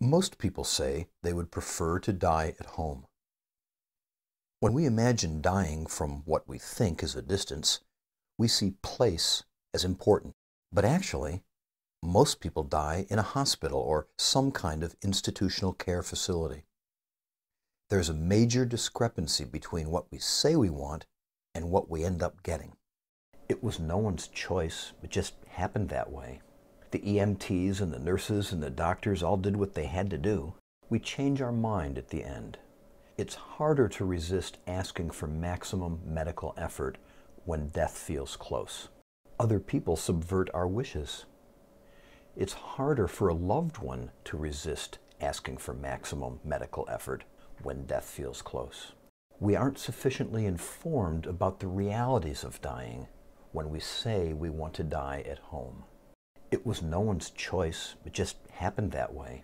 Most people say they would prefer to die at home. When we imagine dying from what we think is a distance, we see place as important. But actually, most people die in a hospital or some kind of institutional care facility. There's a major discrepancy between what we say we want and what we end up getting. It was no one's choice. It just happened that way. The EMTs and the nurses and the doctors all did what they had to do. We change our mind at the end. It's harder to resist asking for maximum medical effort when death feels close. Other people subvert our wishes. It's harder for a loved one to resist asking for maximum medical effort when death feels close. We aren't sufficiently informed about the realities of dying when we say we want to die at home. It was no one's choice. It just happened that way.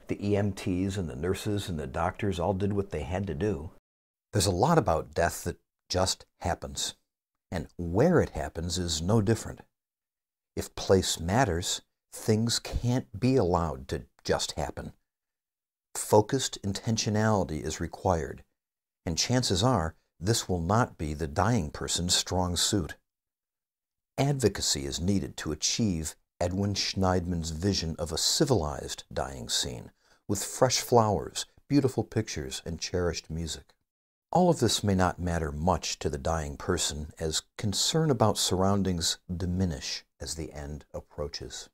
The EMTs and the nurses and the doctors all did what they had to do. There's a lot about death that just happens. And where it happens is no different. If place matters, things can't be allowed to just happen. Focused intentionality is required, and chances are this will not be the dying person's strong suit. Advocacy is needed to achieve Edwin Schneidman's vision of a civilized dying scene, with fresh flowers, beautiful pictures, and cherished music. All of this may not matter much to the dying person as concern about surroundings diminish as the end approaches.